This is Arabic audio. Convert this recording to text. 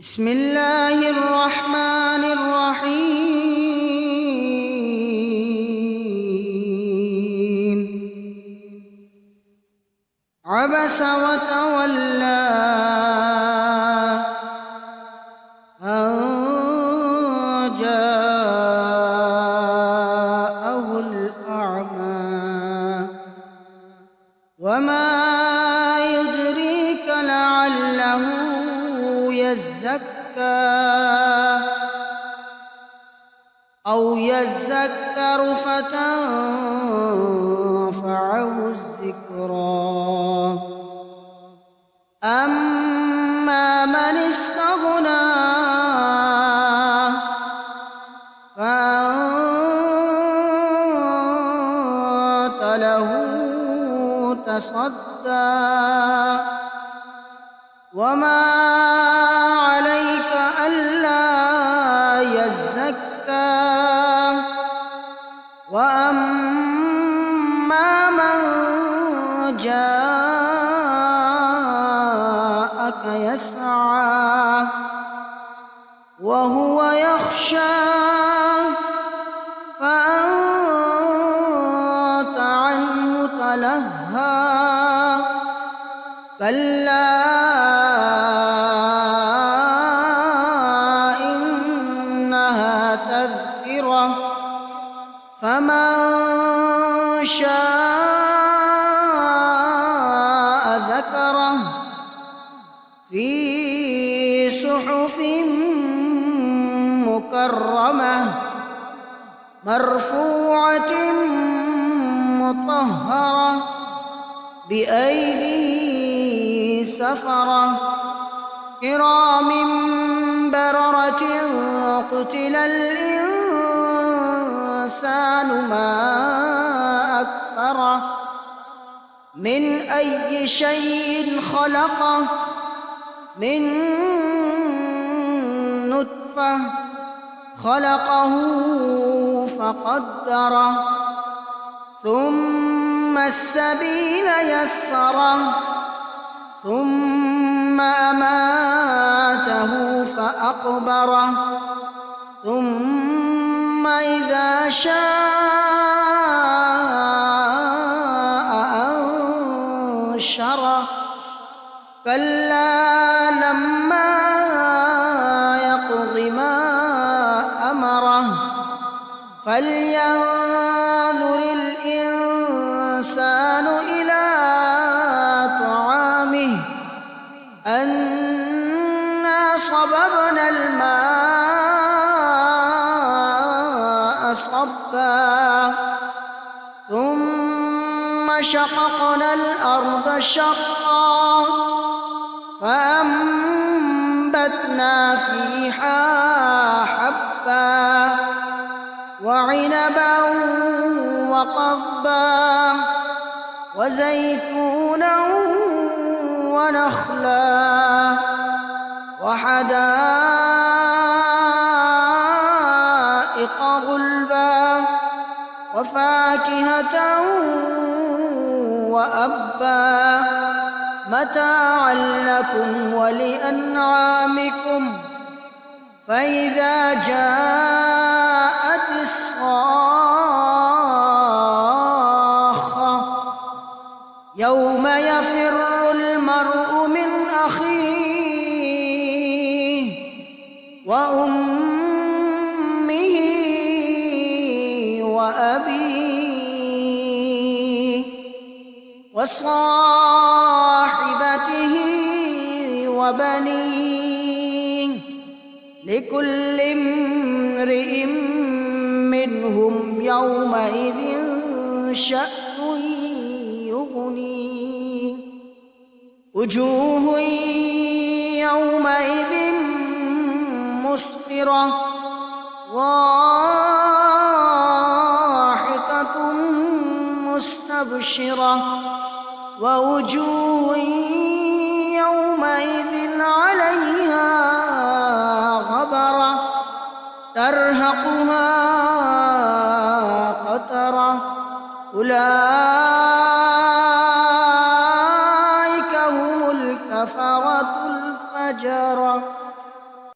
بسم الله الرحمن الرحيم. عبس وتولى أن جاءه الأعمى وما يدريك لعله يزكى أو يذكر فتنفعه الذكرى. أما من استغنى فأنت له تصدى وما عليك ألا يزكى. وأما من جاءك يسعى وهو يخشى فأنت عنه تلهى. كلا إنها تذكرة فمن شاء ذكره في صحف مكرمة مرفوعة مطهرة بأيدي سفرة كرام بررة. قتل الإنسان ما أكفره من أي شيء خلقه من نطفة خلقه فقدره ثم السبيل يسره ثم أماته فأقبره ثم إذا شاء أنشره. كلا لما يقض ما أمره فلينظر الإنسان إلى طعامه أنا صببنا الماء صبا ثم شققنا الأرض شقا فأنبتنا فيها حبا وعنبا وقضبا وزيتونا ونخلا وحدائق غلبا وفاكهة وأبا متاعا لكم ولأنعامكم. فإذا جاءت الصاخة يوم يفر المرء من أخيه وأمه وأبيه وصاحبته وبنيه لكل امرئ منهم يومئذ شأن يغنيه. وجوه يومئذ مسفرة ضاحكة مستبشرة ووجوه يومئذ عليها غبرة ترهقها قترة. أولئك